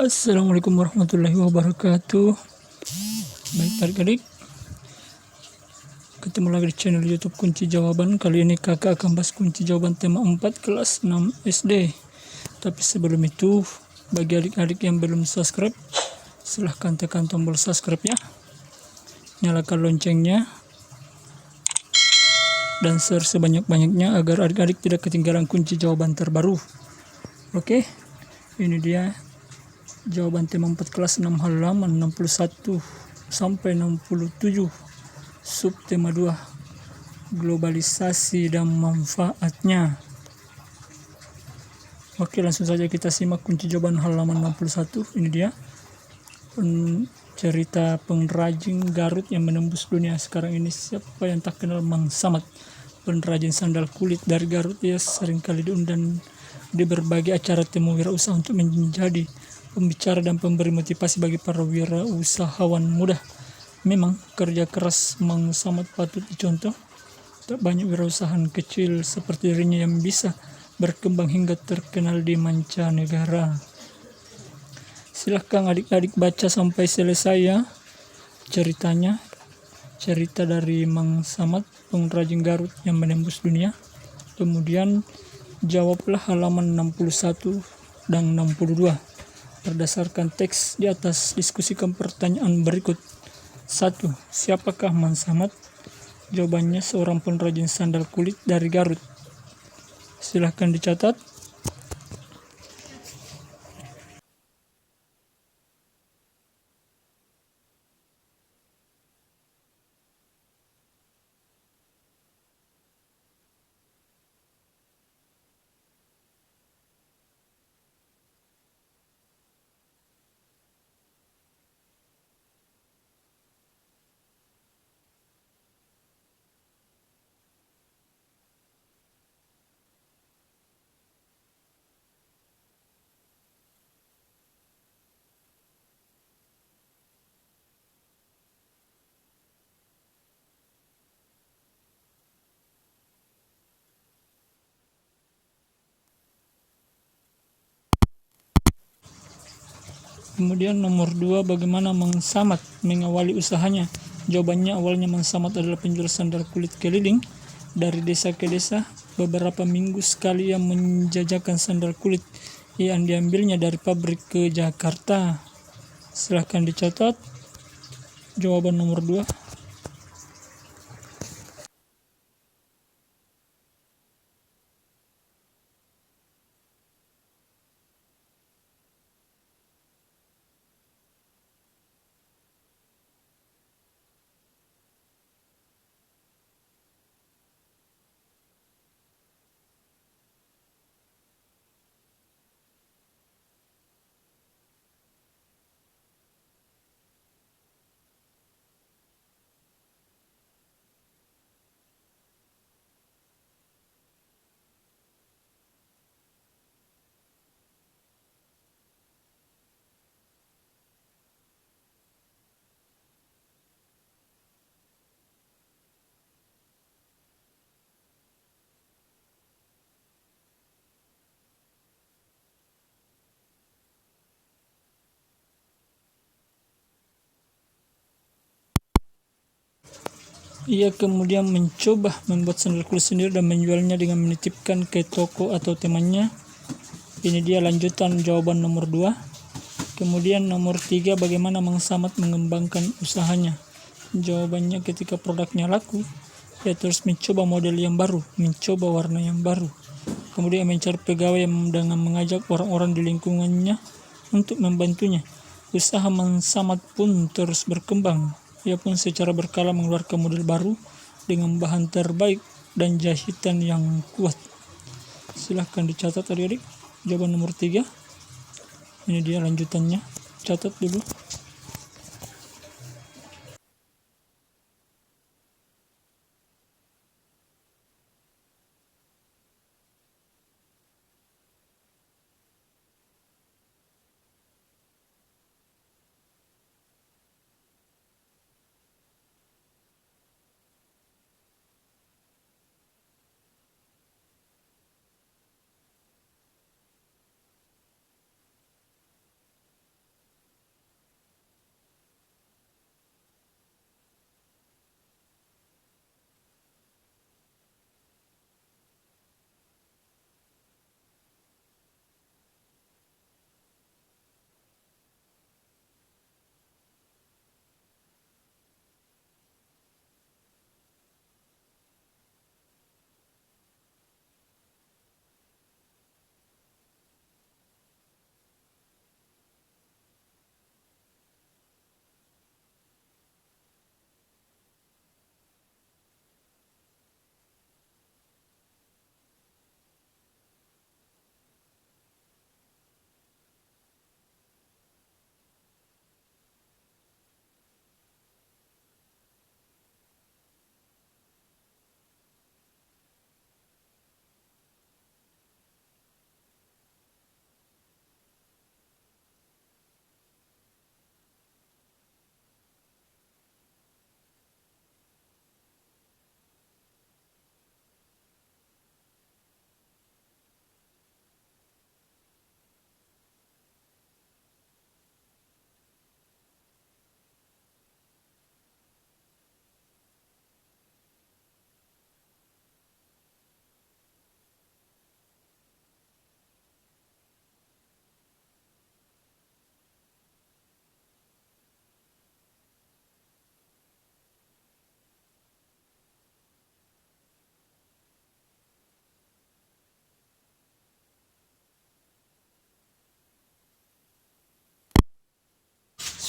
Assalamualaikum warahmatullahi wabarakatuh. Baik adik-adik, ketemu lagi di channel YouTube Kunci Jawaban. Kali ini kakak akan bahas kunci jawaban tema 4 kelas 6 SD. Tapi sebelum itu, bagi adik-adik yang belum subscribe, silahkan tekan tombol subscribe ya. Nyalakan loncengnya dan share sebanyak-banyaknya agar adik-adik tidak ketinggalan kunci jawaban terbaru. Oke, ini dia jawaban tema 4 kelas 6 halaman 61 sampai 67. Subtema 2, globalisasi dan manfaatnya. Oke, langsung saja kita simak kunci jawaban halaman 61. Ini dia cerita pengrajin Garut yang menembus dunia sekarang ini. Siapa yang tak kenal Mang Samad, pengrajin sandal kulit dari Garut. Ia seringkali diundang di berbagai acara temu wirausaha untuk menjadi pembicara dan pemberi motivasi bagi para wirausahawan muda. Memang kerja keras Mang Samad patut dicontoh. Tak banyak wirausahaan kecil seperti dirinya yang bisa berkembang hingga terkenal di mancanegara. Silahkan adik-adik baca sampai selesai ya ceritanya. Cerita dari Mang Samad, pengrajin Garut yang menembus dunia. Kemudian jawablah halaman 61 dan 62. Berdasarkan teks di atas, diskusikan pertanyaan berikut. 1. Siapakah Mang Samad? Jawabannya seorang pengrajin sandal kulit dari Garut. Silahkan dicatat. Kemudian nomor 2, bagaimana Mang Samad mengawali usahanya? Jawabannya, awalnya Mang Samad adalah penjual sandal kulit keliling dari desa ke desa. Beberapa minggu sekali ia menjajakan sandal kulit yang diambilnya dari pabrik ke Jakarta. Silahkan dicatat jawaban nomor 2. Ia kemudian mencoba membuat sandal kulit sendiri dan menjualnya dengan menitipkan ke toko atau temannya. Ini dia lanjutan jawaban nomor 2. Kemudian nomor 3, bagaimana Mang Samad mengembangkan usahanya? Jawabannya, ketika produknya laku, ia terus mencoba model yang baru, mencoba warna yang baru. Kemudian mencari pegawai dengan mengajak orang-orang di lingkungannya untuk membantunya. Usaha Mang Samad pun terus berkembang. Ia pun secara berkala mengeluarkan model baru dengan bahan terbaik dan jahitan yang kuat. Silahkan dicatat adik-adik jawaban nomor 3. Ini dia lanjutannya, catat dulu.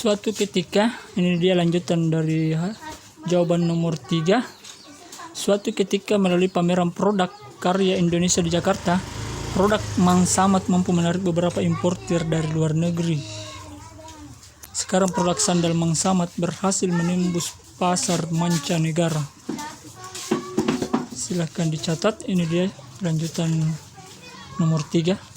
Suatu ketika, ini dia lanjutan dari jawaban nomor 3. Suatu ketika melalui pameran produk karya Indonesia di Jakarta, produk Mang Samad mampu menarik beberapa importir dari luar negeri. Sekarang produk sandal Mang Samad berhasil menembus pasar mancanegara. Silahkan dicatat, ini dia lanjutan nomor 3.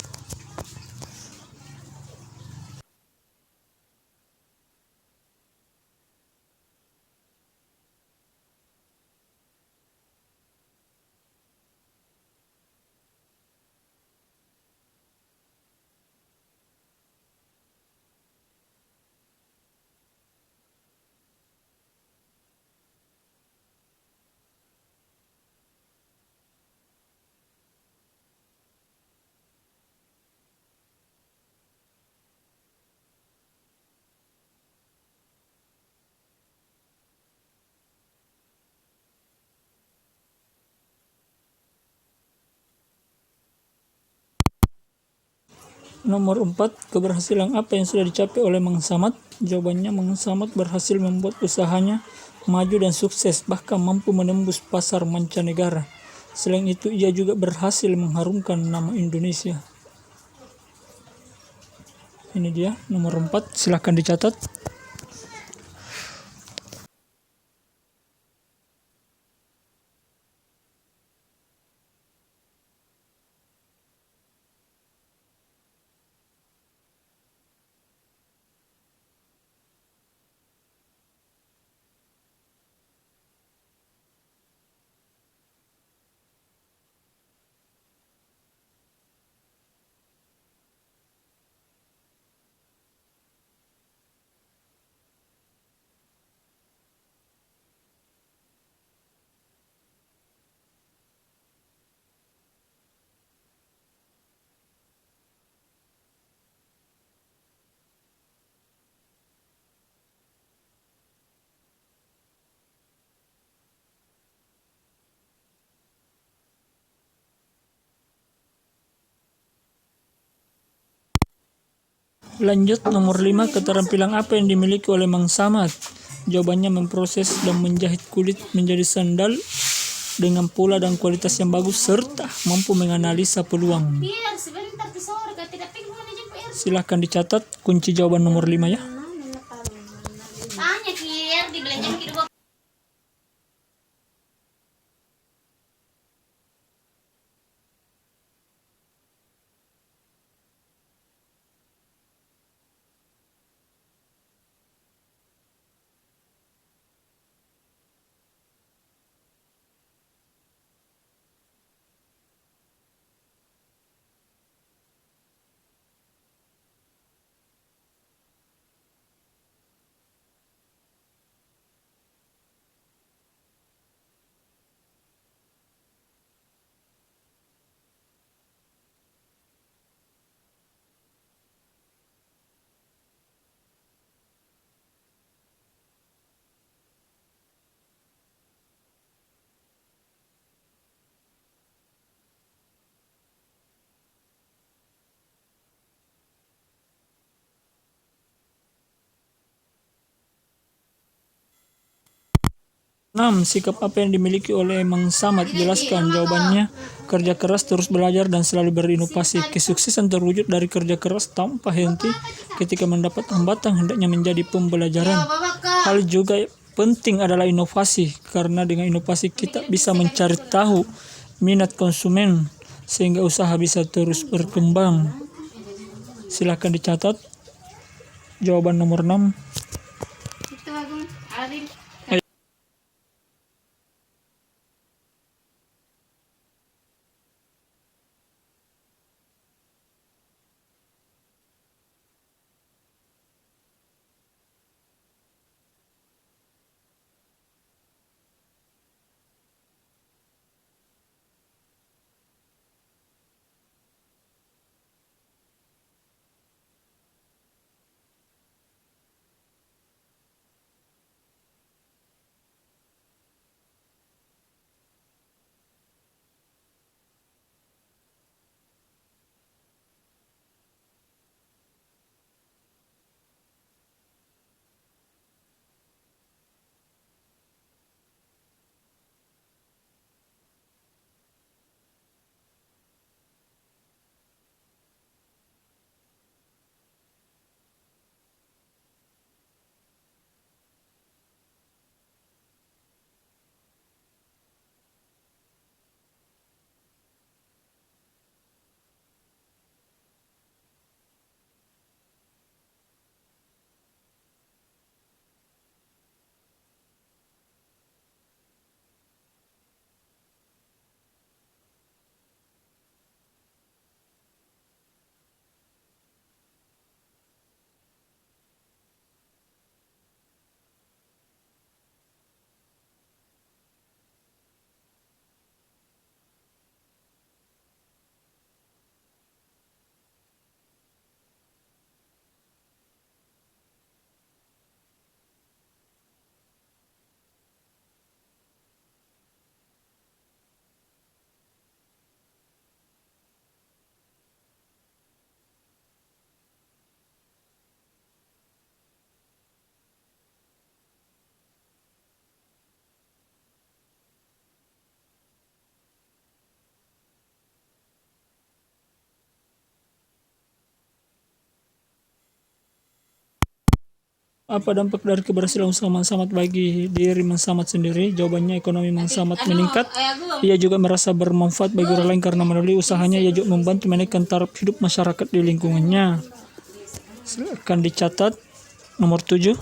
Nomor 4, keberhasilan apa yang sudah dicapai oleh Mang Samad? Jawabannya, Mang Samad berhasil membuat usahanya maju dan sukses, bahkan mampu menembus pasar mancanegara. Selain itu, ia juga berhasil mengharumkan nama Indonesia. Ini dia nomor 4, silahkan dicatat. Lanjut nomor 5, keterampilan apa yang dimiliki oleh Mang Samad? Jawabannya, memproses dan menjahit kulit menjadi sandal dengan pola dan kualitas yang bagus serta mampu menganalisa peluang. Silahkan dicatat kunci jawaban nomor 5 ya. Sikap apa yang dimiliki oleh Mang Samad? Jelaskan. Jawabannya, kerja keras, terus belajar, dan selalu berinovasi. Kesuksesan terwujud dari kerja keras tanpa henti. Ketika mendapat hambatan, hendaknya menjadi pembelajaran. Hal juga penting adalah inovasi, karena dengan inovasi kita bisa mencari tahu minat konsumen, sehingga usaha bisa terus berkembang. Silahkan dicatat jawaban nomor 6. Apa dampak dari keberhasilan usaha Mansamat bagi diri Mansamat sendiri? Jawabannya ekonomi Mansamat meningkat. Ia juga merasa bermanfaat bagi orang lain karena melalui usahanya ia juga membantu menaikkan taraf hidup masyarakat di lingkungannya. Akan dicatat nomor 7.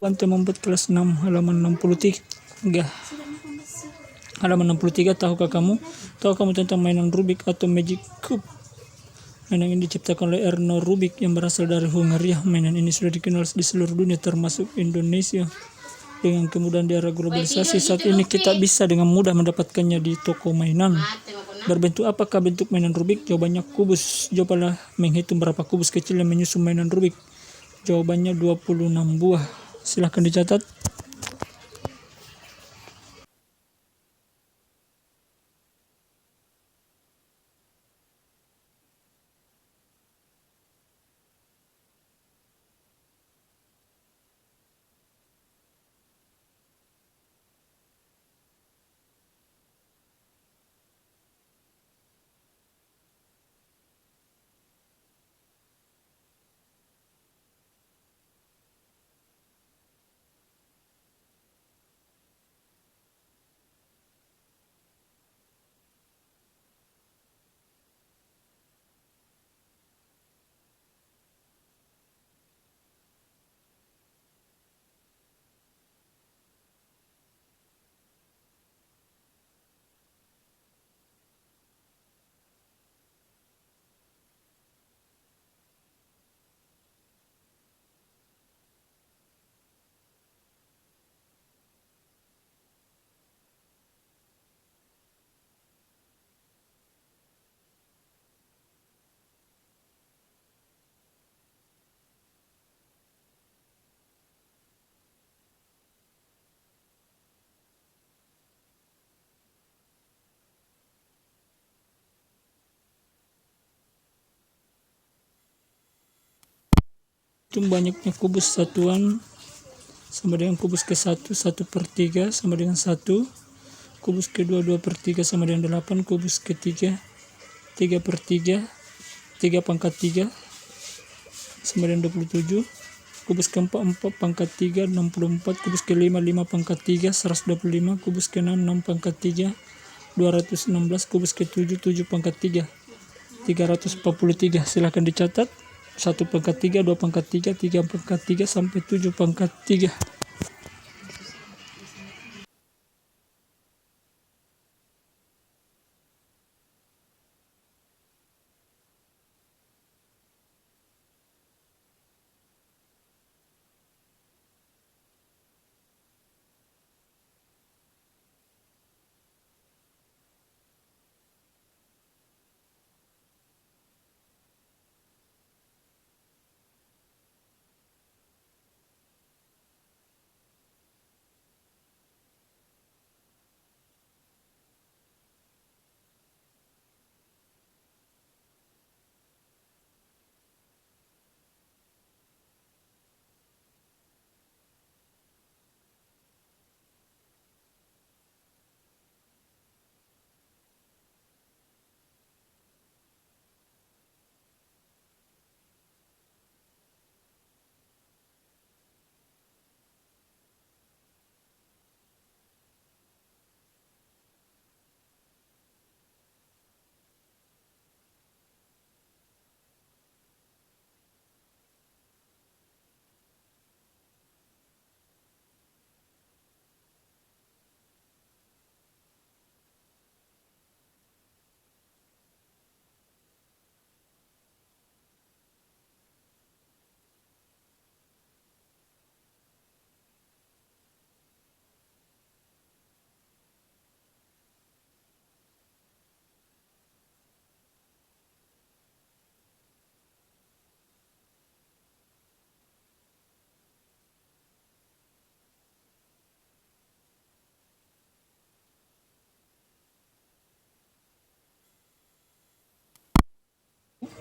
Bantu membuat kelas 6 halaman 63. Halaman 63, tahukah kamu? Tahu kamu tentang mainan Rubik atau Magic Cube? Mainan ini diciptakan oleh Erno Rubik yang berasal dari Hungaria. Mainan ini sudah dikenal di seluruh dunia termasuk Indonesia. Dengan kemudahan di era globalisasi saat ini kita bisa dengan mudah mendapatkannya di toko mainan. Berbentuk apakah bentuk mainan Rubik? Jawabannya kubus. Cobalah menghitung berapa kubus kecil yang menyusun mainan Rubik. Jawabannya 26 buah. Silahkan dicatat. hitung banyaknya kubus satuan sama dengan kubus ke-1, 1/3 sama dengan 1, kubus kedua 2/3 sama dengan 8, kubus ketiga 3/3, 3/3 sama dengan 27, kubus keempat 4/3 64, kubus kelima 5/3 125, kubus keenam 6/3 216, kubus ketujuh 7/3 343. Silahkan dicatat 1/3, 2/3, 3/3 sampai 7/3.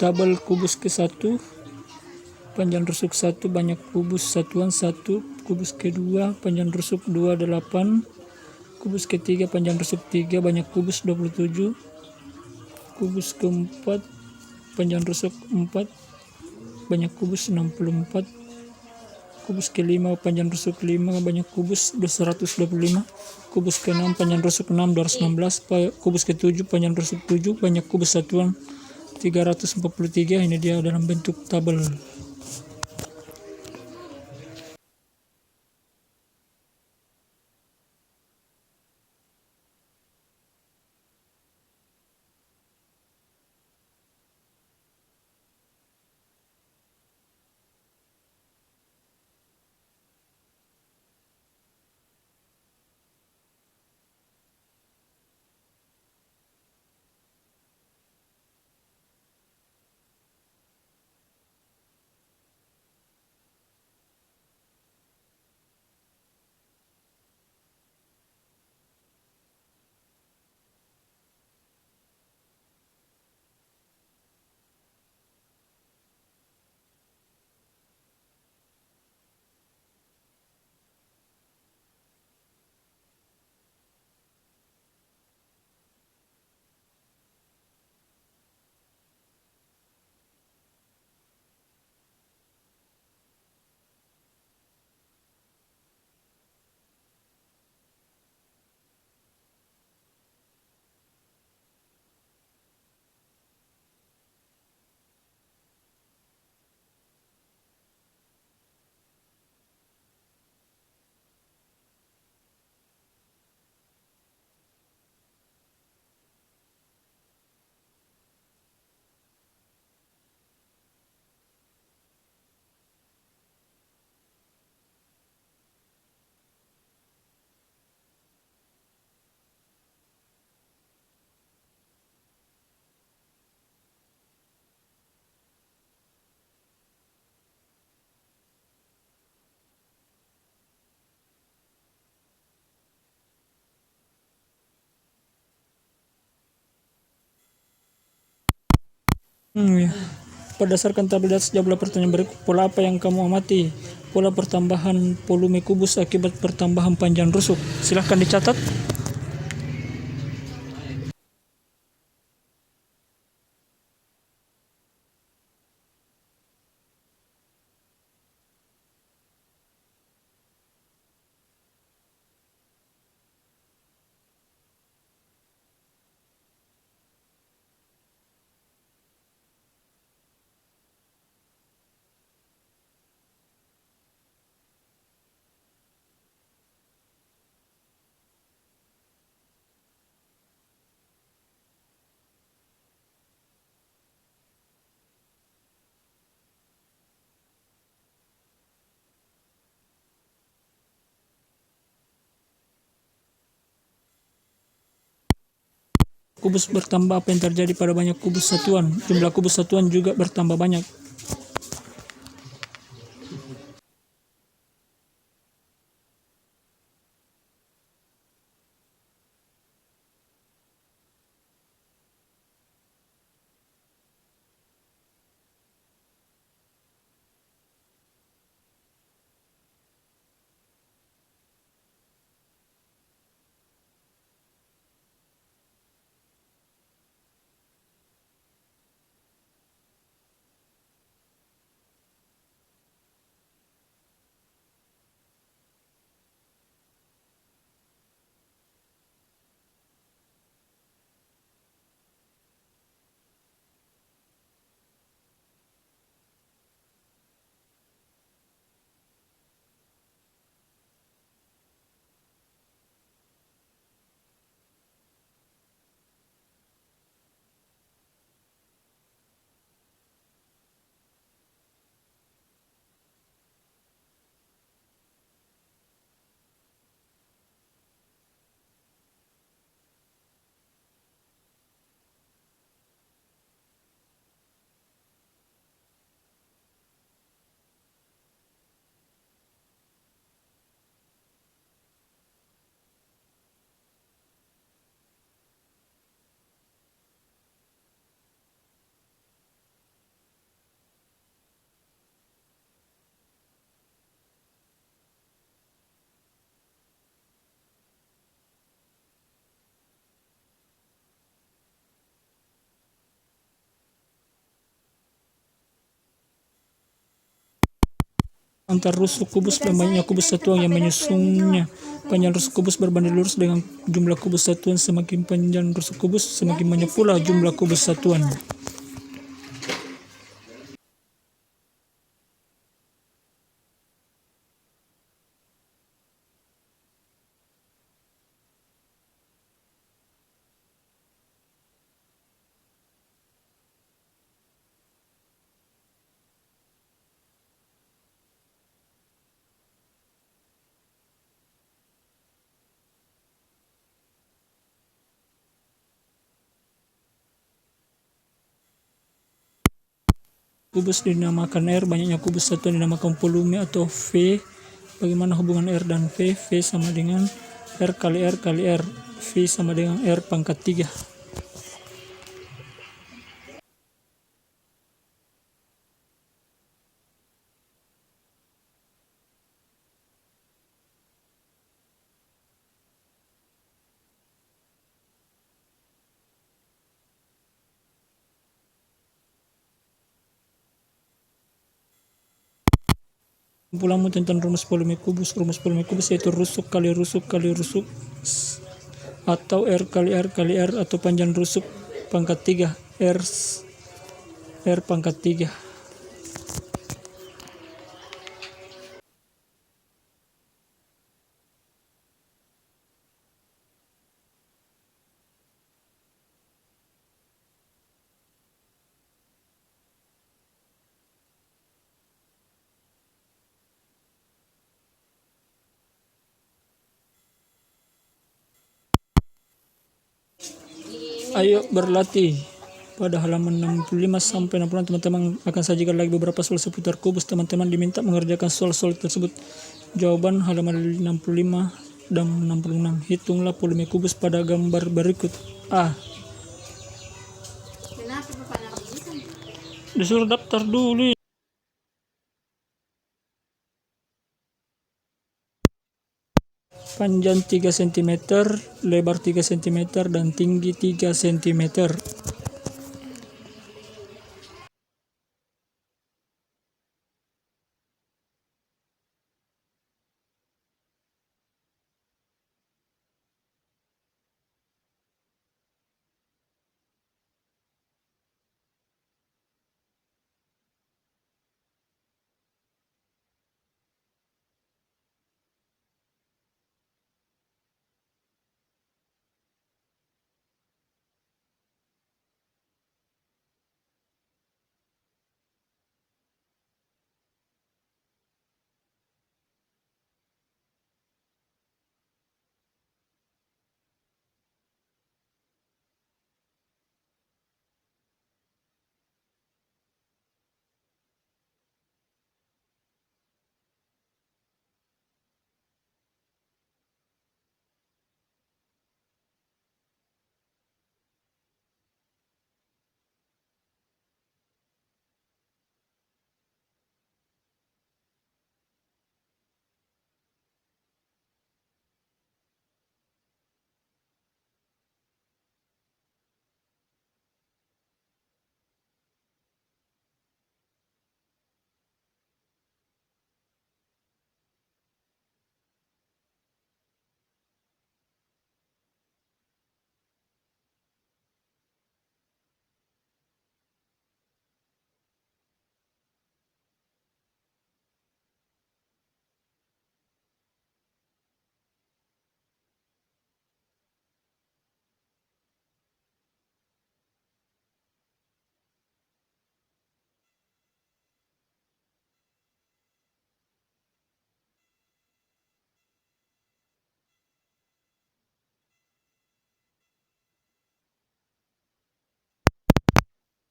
Tabel kubus ke-1, panjang rusuk 1 banyak kubus satuan 1, kubus kedua panjang rusuk 2 8, kubus ketiga panjang rusuk 3 banyak kubus 27, kubus keempat panjang rusuk 4 banyak kubus 64, kubus kelima panjang rusuk 5 banyak kubus 225, kubus ke-6 panjang rusuk 6 216, kubus ke-7 panjang rusuk 7 banyak kubus satuan 343. Ini dia dalam bentuk tabel. Ya. berdasarkan tabel di atas, jawablah pertanyaan berikut. Pola apa yang kamu amati? Pola pertambahan volume kubus akibat pertambahan panjang rusuk. Silahkan dicatat. Kubus bertambah, apa yang terjadi pada banyak kubus satuan? Jumlah kubus satuan juga bertambah banyak. Antar rusuk kubus dan banyaknya kubus satuan yang menyusunnya. Panjang rusuk kubus berbanding lurus dengan jumlah kubus satuan. Semakin panjang rusuk kubus, semakin banyak pula jumlah kubus satuan. Kubus dinamakan R, banyaknya kubus satuan dinamakan volume atau V. Bagaimana hubungan R dan V? V sama dengan R kali R kali R. V sama dengan R pangkat 3. Kumpulanmu tentang rumus volume kubus. Rumus volume kubus yaitu rusuk kali rusuk kali rusuk, atau R kali R kali R, atau panjang rusuk pangkat 3 R pangkat 3. Ayo berlatih. Pada halaman 65 sampai 66 teman-teman akan sajikan lagi beberapa soal seputar kubus. Teman-teman diminta mengerjakan soal-soal tersebut. Jawaban halaman 65 dan 66. Hitunglah volume kubus pada gambar berikut. A. Disuruh daftar dulu. Panjang 3 cm, lebar 3 cm, dan tinggi 3 cm.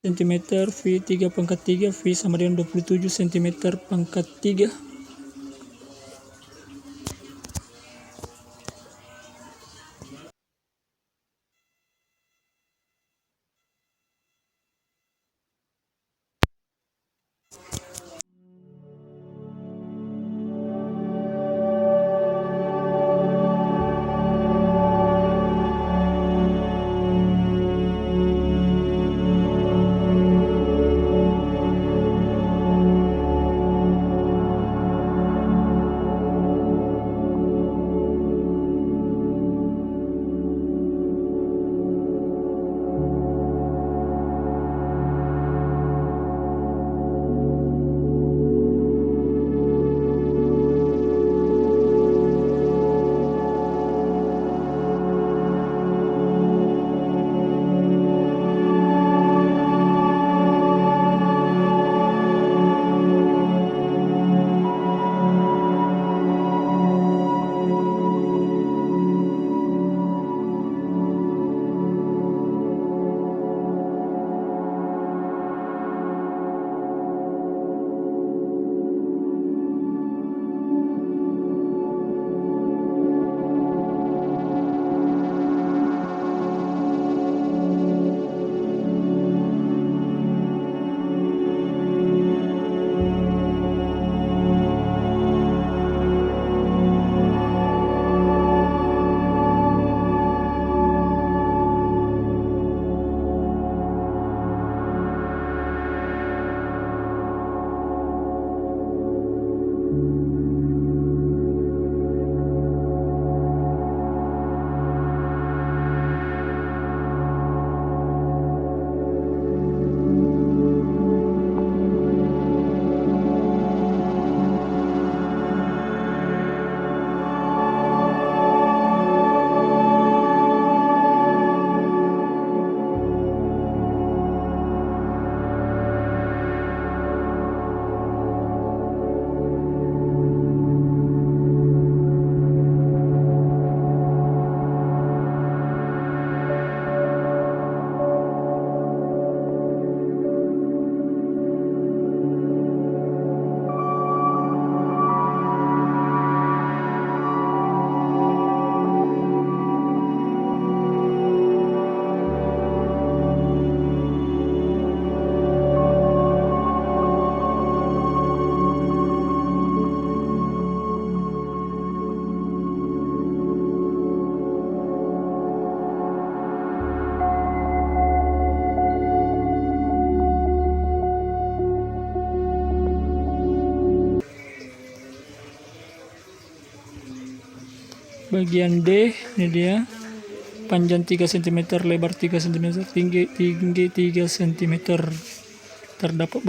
cm, V 3/3, V sama dengan 27 cm/3. Bagian D ini dia, panjang 3 cm, lebar 3 cm, tinggi 3 cm. Terdapat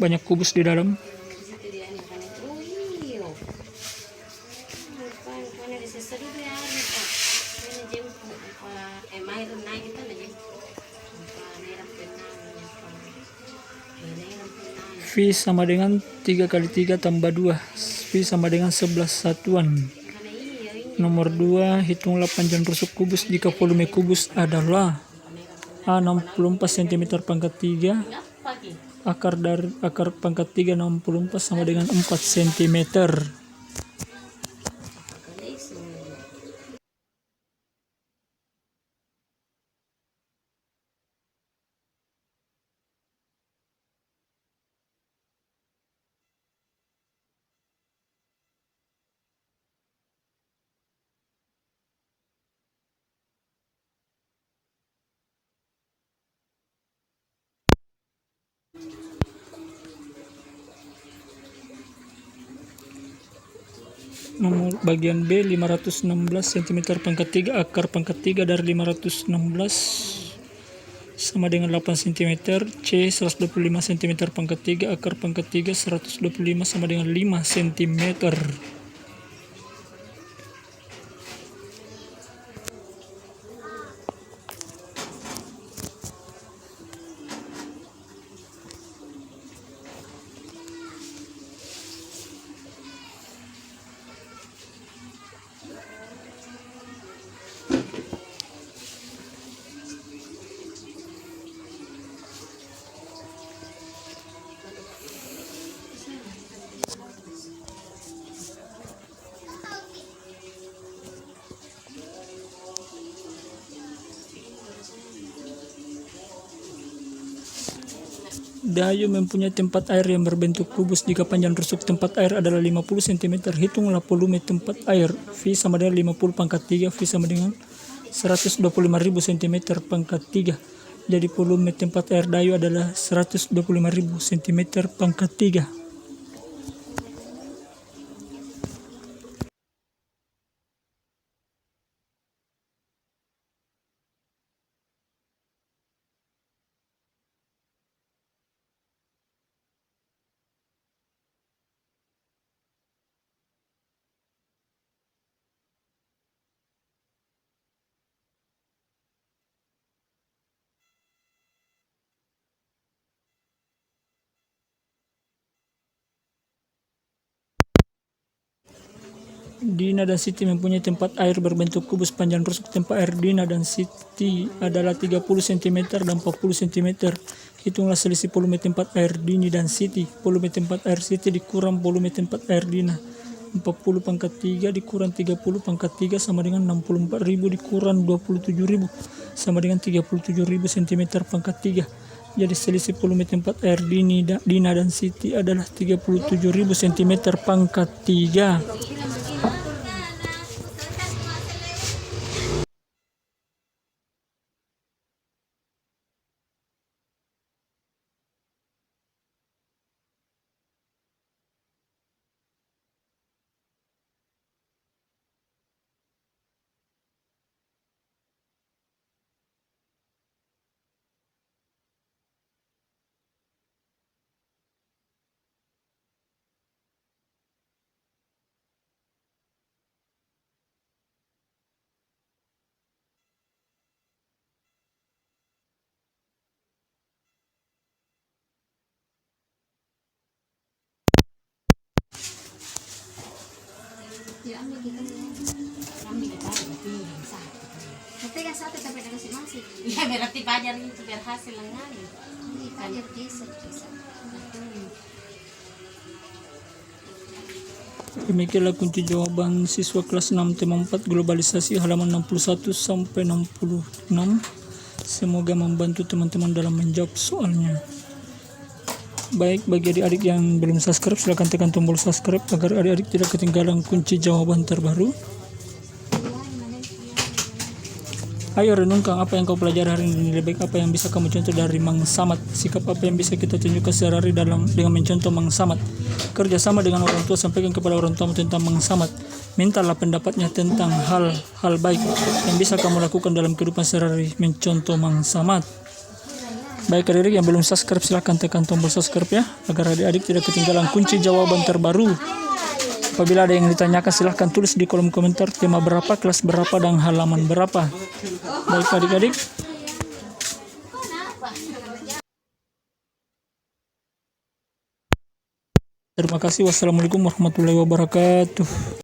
banyak kubus di dalam. V sama dengan 3 kali 3 tambah 2. V sama dengan 11 satuan. Nomor 2, hitunglah panjang rusuk kubus jika volume kubus adalah A 64 cm pangkat 3. Akar pangkat 3 64 sama dengan 4 cm. Nomor bagian B 516 cm pangkat 3, akar pangkat 3 dari 516 sama dengan 8 cm. C 125 cm pangkat 3, akar pangkat 3 125 sama dengan 5 cm. Dayung mempunyai tempat air yang berbentuk kubus jika panjang rusuk tempat air adalah 50 cm. Hitunglah volume tempat air. V sama dengan 50 pangkat 3. V sama dengan 125.000 cm pangkat 3. Jadi volume tempat air dayung adalah 125.000 cm pangkat 3. Dina dan Siti mempunyai tempat air berbentuk kubus. Panjang rusuk tempat air Dina dan Siti adalah 30 cm dan 40 cm. Hitunglah selisih volume tempat air Dini dan Siti. Volume tempat air Siti dikurang volume tempat air Dina. 40 pangkat 3 dikurang 30 pangkat 3 sama dengan 64.000 dikurang 27.000 sama dengan 37.000 cm pangkat 3. Jadi selisih volume tempat air Dina dan Siti adalah 37.000 cm pangkat 3. Iya, berarti belajar itu berhasil lagi. Demikianlah kunci jawaban siswa kelas 6 tema 4 globalisasi halaman 61 sampai 66. Semoga membantu teman-teman dalam menjawab soalnya. Baik, bagi adik-adik yang belum subscribe silahkan tekan tombol subscribe agar adik-adik tidak ketinggalan kunci jawaban terbaru. Ayo renungkan apa yang kau pelajari hari ini. Lebih baik apa yang bisa kamu contoh dari Mang Samad. Sikap apa yang bisa kita tunjukkan sehari-hari dengan mencontoh Mang Samad. Kerjasama dengan orang tua, sampaikan kepada orang tua tentang Mang Samad. Mintalah pendapatnya tentang hal-hal baik yang bisa kamu lakukan dalam kehidupan sehari-hari mencontoh Mang Samad. Baik adik-adik yang belum subscribe, silahkan tekan tombol subscribe ya, agar adik-adik tidak ketinggalan kunci jawaban terbaru. Apabila ada yang ditanyakan, silahkan tulis di kolom komentar tema berapa, kelas berapa, dan halaman berapa. Baik adik-adik. Terima kasih. Wassalamualaikum warahmatullahi wabarakatuh.